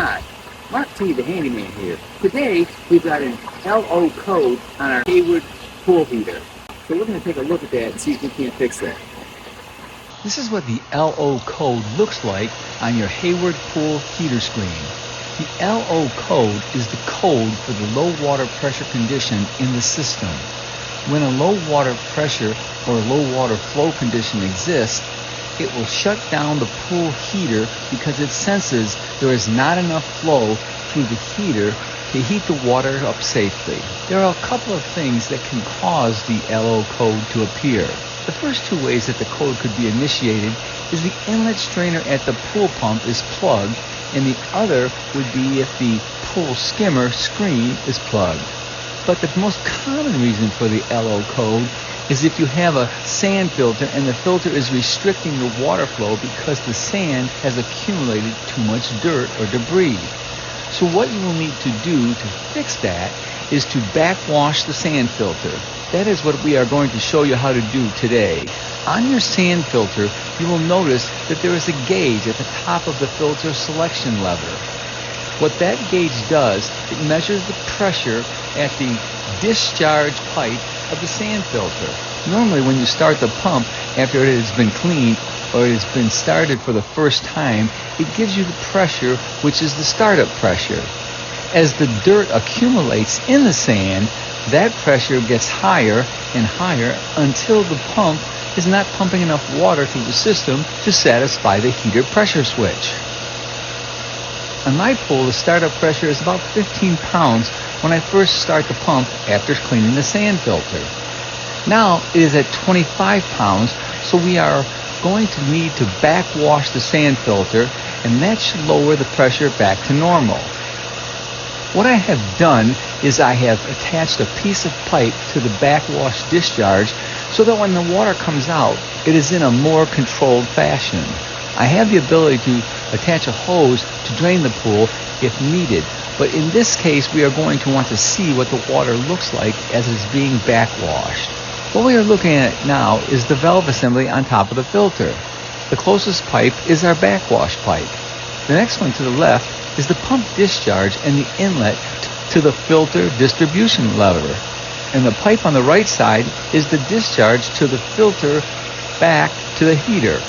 Hi, Mark T the Handyman here. Today we've got an LO code on our Hayward pool heater. So we're going to take a look at that and see if we can't fix that. This is what the LO code looks like on your Hayward pool heater screen. The LO code is the code for the low water pressure condition in the system. When a low water pressure or low water flow condition exists, it will shut down the pool heater because it senses there is not enough flow through the heater to heat the water up safely. There are a couple of things that can cause the LO code to appear. The first two ways that the code could be initiated is the inlet strainer at the pool pump is plugged, and the other would be if the pool skimmer screen is plugged. But the most common reason for the LO code is if you have a sand filter and the filter is restricting the water flow because the sand has accumulated too much dirt or debris. So what you will need to do to fix that is to backwash the sand filter. That is what we are going to show you how to do today. On your sand filter, you will notice that there is a gauge at the top of the filter selection lever. What that gauge does, it measures the pressure at the discharge pipe of the sand filter. Normally when you start the pump after it has been cleaned or it has been started for the first time, it gives you the pressure, which is the startup pressure. As the dirt accumulates in the sand, that pressure gets higher and higher until the pump is not pumping enough water through the system to satisfy the heater pressure switch. On my pool, the startup pressure is about 15 pounds when I first start the pump after cleaning the sand filter. Now it is at 25 pounds, so we are going to need to backwash the sand filter, and that should lower the pressure back to normal. What I have done is I have attached a piece of pipe to the backwash discharge so that when the water comes out, it is in a more controlled fashion. I have the ability to attach a hose to drain the pool if needed, but in this case we are going to want to see what the water looks like as it is being backwashed. What we are looking at now is the valve assembly on top of the filter. The closest pipe is our backwash pipe. The next one to the left is the pump discharge and the inlet to the filter distribution lever. And the pipe on the right side is the discharge to the filter back to the heater.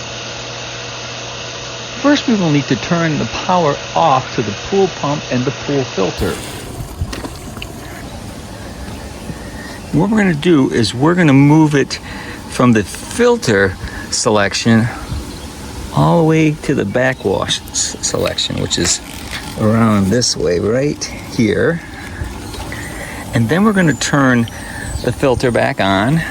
First we will need to turn the power off to the pool pump and the pool filter. What we're going to do is we're going to move it from the filter selection all the way to the backwash selection, which is around this way right here. And then we're going to turn the filter back on.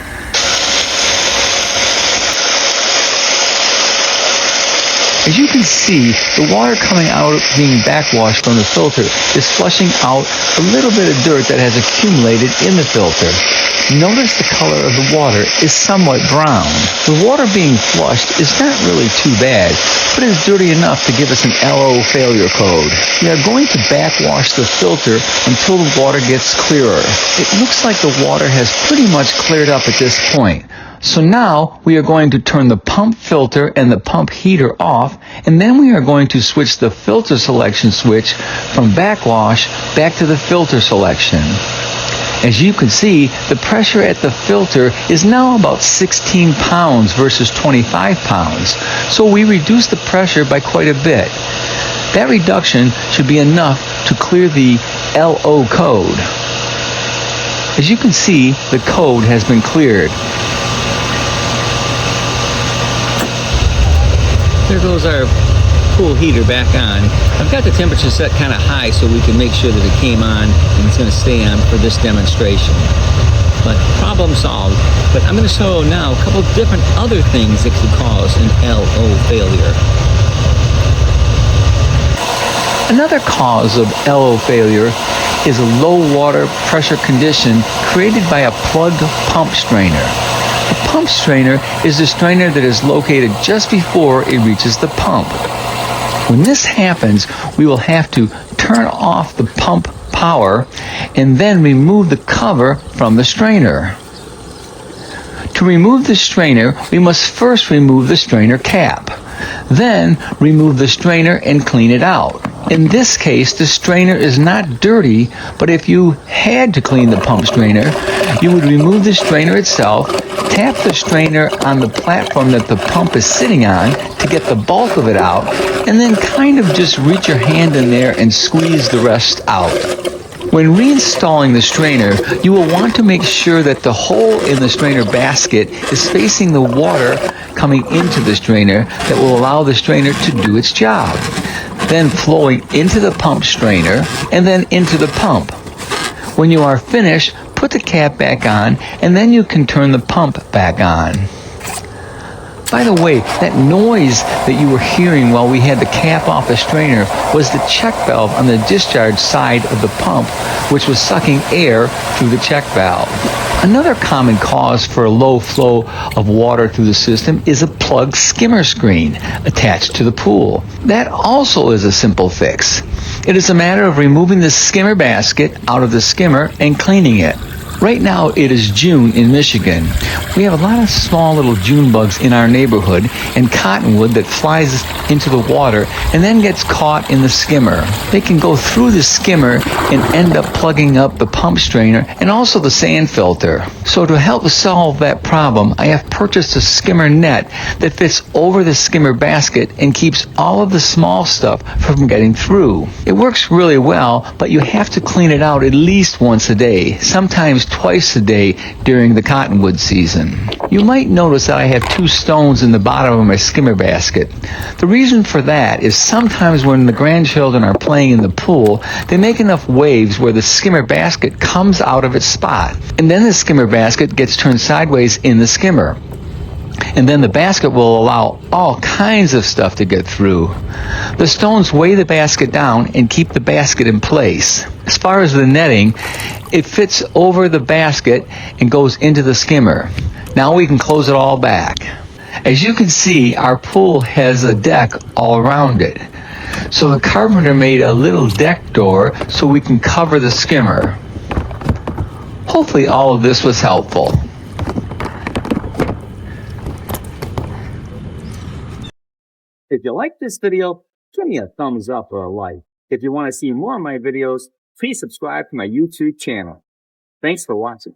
As you can see, the water coming out being backwashed from the filter is flushing out a little bit of dirt that has accumulated in the filter. Notice the color of the water is somewhat brown. The water being flushed is not really too bad, but it is dirty enough to give us an LO failure code. We are going to backwash the filter until the water gets clearer. It looks like the water has pretty much cleared up at this point. So now we are going to turn the pump filter and the pump heater off, and then we are going to switch the filter selection switch from backwash back to the filter selection. As you can see, the pressure at the filter is now about 16 pounds versus 25 pounds. So we reduced the pressure by quite a bit. That reduction should be enough to clear the LO code. As you can see, the code has been cleared. There goes our pool heater back on. I've got the temperature set kind of high so we can make sure that it came on and it's going to stay on for this demonstration. But problem solved. But I'm going to show now a couple different other things that could cause an LO failure. Another cause of LO failure is a low water pressure condition created by a plugged pump strainer. The pump strainer is the strainer that is located just before it reaches the pump. When this happens, we will have to turn off the pump power and then remove the cover from the strainer. To remove the strainer, we must first remove the strainer cap. Then remove the strainer and clean it out. In this case, the strainer is not dirty, but if you had to clean the pump strainer, you would remove the strainer itself, tap the strainer on the platform that the pump is sitting on to get the bulk of it out, and then kind of just reach your hand in there and squeeze the rest out. When reinstalling the strainer, you will want to make sure that the hole in the strainer basket is facing the water coming into the strainer that will allow the strainer to do its job. Then flowing into the pump strainer and then into the pump. When you are finished, put the cap back on and then you can turn the pump back on. By the way, that noise that you were hearing while we had the cap off the strainer was the check valve on the discharge side of the pump, which was sucking air through the check valve. Another common cause for a low flow of water through the system is a plugged skimmer screen attached to the pool. That also is a simple fix. It is a matter of removing the skimmer basket out of the skimmer and cleaning it. Right now it is June in Michigan. We have a lot of small little June bugs in our neighborhood and cottonwood that flies into the water and then gets caught in the skimmer. They can go through the skimmer and end up plugging up the pump strainer and also the sand filter. So to help solve that problem, I have purchased a skimmer net that fits over the skimmer basket and keeps all of the small stuff from getting through. It works really well, but you have to clean it out at least once a day, sometimes twice a day during the cottonwood season. You might notice that I have 2 stones in the bottom of my skimmer basket. The reason for that is sometimes when the grandchildren are playing in the pool, they make enough waves where the skimmer basket comes out of its spot. And then the skimmer basket gets turned sideways in the skimmer. And then the basket will allow all kinds of stuff to get through. The stones weigh the basket down and keep the basket in place. As far as the netting, it fits over the basket and goes into the skimmer. Now we can close it all back. As you can see, our pool has a deck all around it. So the carpenter made a little deck door so we can cover the skimmer. Hopefully all of this was helpful. If you like this video, give me a thumbs up or a like. If you want to see more of my videos, please subscribe to my YouTube channel. Thanks for watching.